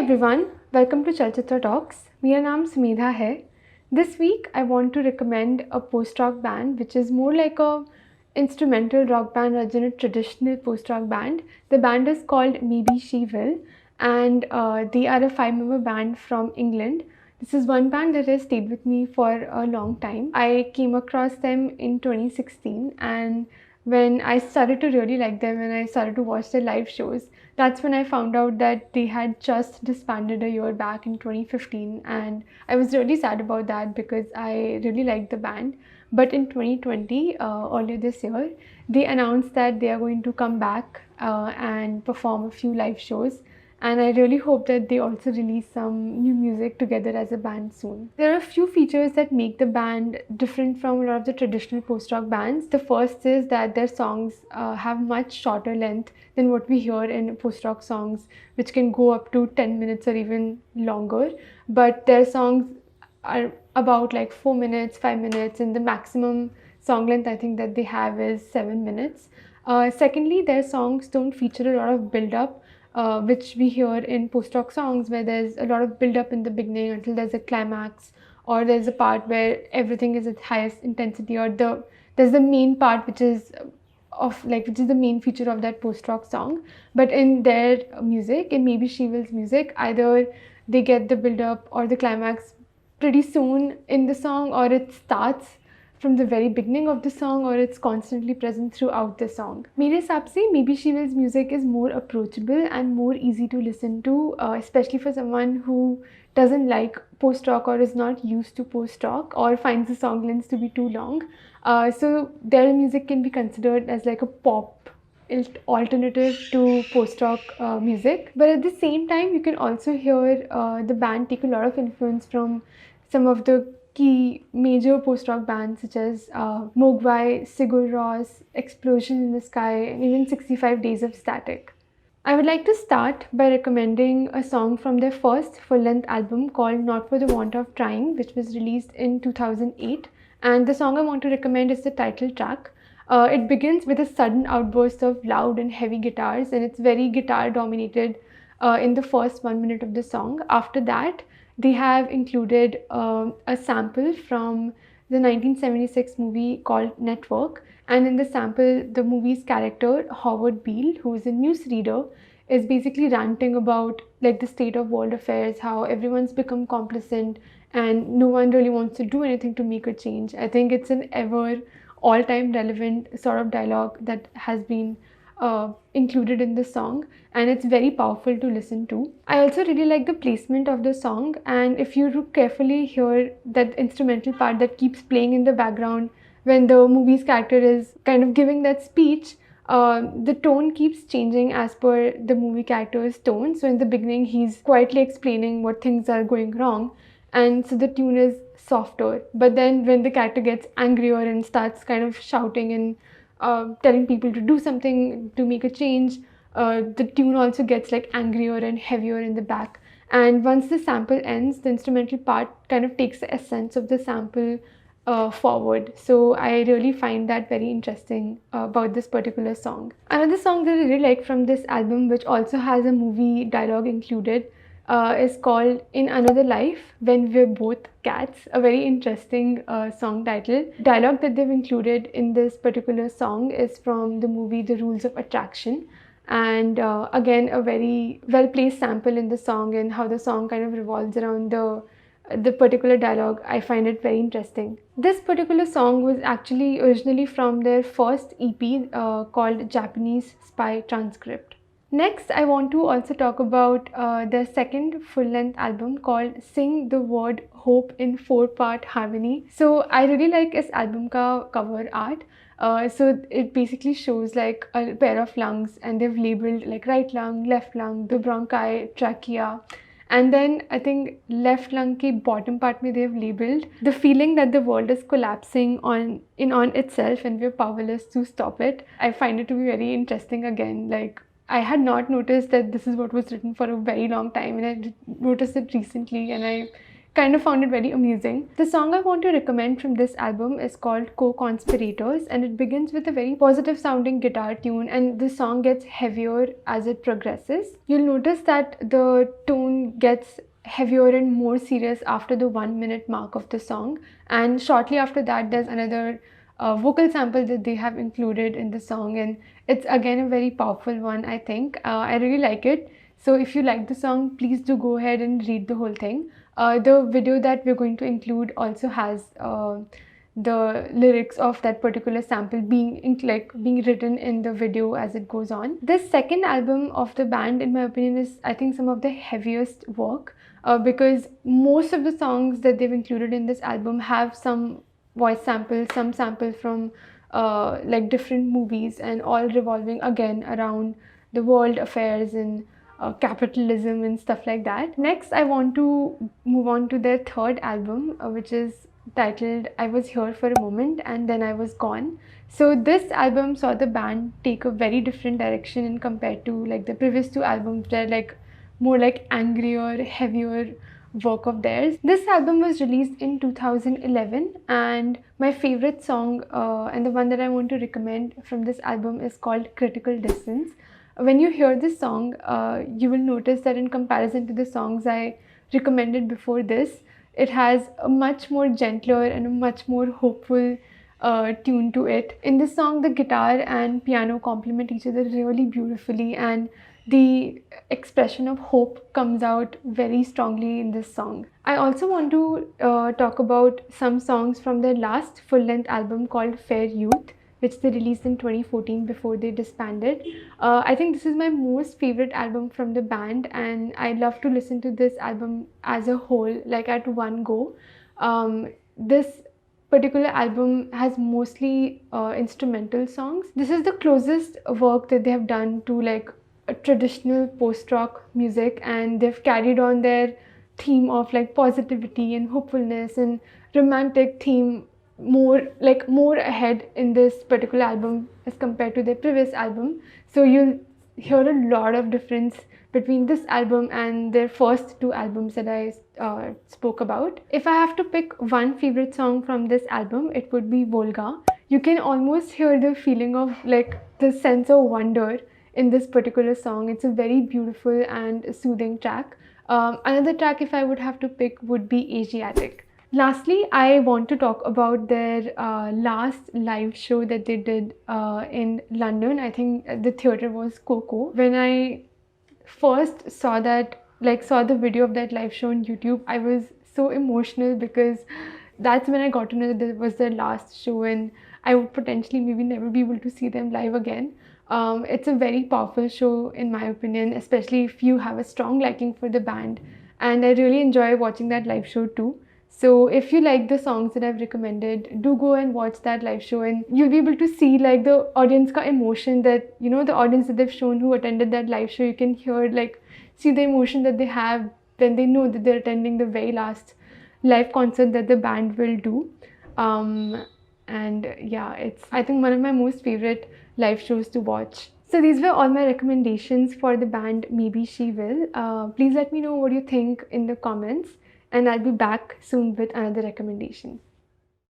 everyone, welcome to Chalchitra Talks. मेरा नाम सुमेधा है. This week I want to recommend a post-rock band which is more like a instrumental rock band rather than a traditional post-rock band. The band is called Maybe She Will, and they are a 5-member band from England. This is one band that has stayed with me for a long time. I came across them in 2016, and when I started to really like them and I started to watch their live shows, that's when I found out that they had just disbanded a year back in 2015, and I was really sad about that because I really liked the band. But in 2020, earlier this year, they announced that they are going to come back and perform a few live shows. And I really hope that they also release some new music together as a band soon. There are a few features that make the band different from a lot of the traditional post-rock bands. The first is that their songs have much shorter length than what we hear in post-rock songs, which can go up to 10 minutes or even longer. But their songs are about like 4 minutes, 5 minutes, and the maximum song length I think that they have is 7 minutes. Secondly, their songs don't feature a lot of build-up, which we hear in post-rock songs where there's a lot of build-up in the beginning until there's a climax, or there's a part where everything is at highest intensity, or there's the main part which is the main feature of that post-rock song. But in their music, in Maybe She Will's music, either they get the build-up or the climax pretty soon in the song, or it starts from the very beginning of the song, or it's constantly present throughout the song. मेरे हिसाब से Maybe She Will's music is more approachable and more easy to listen to, especially for someone who doesn't like post-rock or is not used to post-rock or finds the song lengths to be too long. So their music can be considered as like a pop alternative to post-rock music. But at the same time, you can also hear the band take a lot of influence from some of the key major post-rock bands such as Mogwai, Sigur Rós, Explosion in the Sky, and even 65 Days of Static. I would like to start by recommending a song from their first full-length album called Not For The Want Of Trying, which was released in 2008. And the song I want to recommend is the title track. It begins with a sudden outburst of loud and heavy guitars, and it's very guitar dominated in the first 1 minute of the song. After that, they have included a sample from the 1976 movie called Network, and in the sample, the movie's character Howard Beale, who is a newsreader, is basically ranting about like the state of world affairs, how everyone's become complacent and no one really wants to do anything to make a change. I think it's an ever all-time relevant sort of dialogue that has been included in the song, and it's very powerful to listen to. I also really like the placement of the song, and if you carefully hear that instrumental part that keeps playing in the background when the movie's character is kind of giving that speech, the tone keeps changing as per the movie character's tone. So in the beginning, he's quietly explaining what things are going wrong, and so the tune is softer. But then when the character gets angrier and starts kind of shouting and telling people to do something, to make a change, the tune also gets like angrier and heavier in the back. And once the sample ends, the instrumental part kind of takes the essence of the sample forward. So I really find that very interesting about this particular song. Another song that I really like from this album, which also has a movie dialogue included, is called In Another Life, When We're Both Cats. A very interesting song title. Dialogue that they've included in this particular song is from the movie The Rules of Attraction, and again a very well placed sample in the song, and how the song kind of revolves around the particular dialogue. I find it very interesting. This particular song was actually originally from their first EP called Japanese Spy Transcript. Next, I want to also talk about their second full-length album called Sing the Word Hope in 4-part harmony. So I really like this album ka cover art. So it basically shows like a pair of lungs, and they've labeled like right lung, left lung, the bronchi, trachea. And then I think left lung ke bottom part mein they've labeled the feeling that the world is collapsing on itself and we're powerless to stop it. I find it to be very interesting again. Like, I had not noticed that this is what was written for a very long time, and I noticed it recently, and I kind of found it very amusing. The song I want to recommend from this album is called Co-Conspirators, and it begins with a very positive sounding guitar tune, and the song gets heavier as it progresses. You'll notice that the tone gets heavier and more serious after the 1 minute mark of the song, and shortly after that there's another vocal sample that they have included in the song, and it's again a very powerful one. I really like it. So if you like the song, please do go ahead and read the whole thing. The video that we're going to include also has the lyrics of that particular sample being written in the video as it goes on. This second album of the band, in my opinion, is I think some of the heaviest work, because most of the songs that they've included in this album have some voice samples, some samples from like different movies, and all revolving again around the world affairs and capitalism and stuff like that. Next, I want to move on to their third album, which is titled I Was Here for a Moment and Then I Was Gone. So this album saw the band take a very different direction in compared to like the previous two albums. They're like more like angrier, heavier work of theirs. This album was released in 2011, and my favorite song and the one that I want to recommend from this album is called Critical Distance. When you hear this song, you will notice that in comparison to the songs I recommended before this, it has a much more gentler and a much more hopeful tune to it. In this song, the guitar and piano complement each other really beautifully, and the expression of hope comes out very strongly in this song. I also want to talk about some songs from their last full-length album called Fair Youth, which they released in 2014 before they disbanded. I think this is my most favorite album from the band, and I love to listen to this album as a whole, like at one go. This particular album has mostly instrumental songs. This is the closest work that they have done to like a traditional post-rock music, and they've carried on their theme of like positivity and hopefulness and romantic theme more ahead in this particular album as compared to their previous album. So you'll hear a lot of difference between this album and their first two albums that I spoke about. If I have to pick one favorite song from this album, it would be Volga. You can almost hear the feeling of like the sense of wonder in this particular song. It's a very beautiful and soothing track. Another track, if I would have to pick, would be Asiatic. Lastly, I want to talk about their last live show that they did in London. I think the theatre was Coco. When I first saw the video of that live show on YouTube, I was so emotional because that's when I got to know that it was their last show and I would potentially maybe never be able to see them live again. It's a very powerful show in my opinion, especially if you have a strong liking for the band, and I really enjoy watching that live show too. So if you like the songs that I've recommended, do go and watch that live show, and you'll be able to see like the audience ka emotion, that you know, the audience that they've shown who attended that live show, you can hear see the emotion that they have when they know that they're attending the very last live concert that the band will do. And yeah, it's I think one of my most favorite live shows to watch. So these were all my recommendations for the band Maybe She Will. Please let me know what you think in the comments, and I'll be back soon with another recommendation.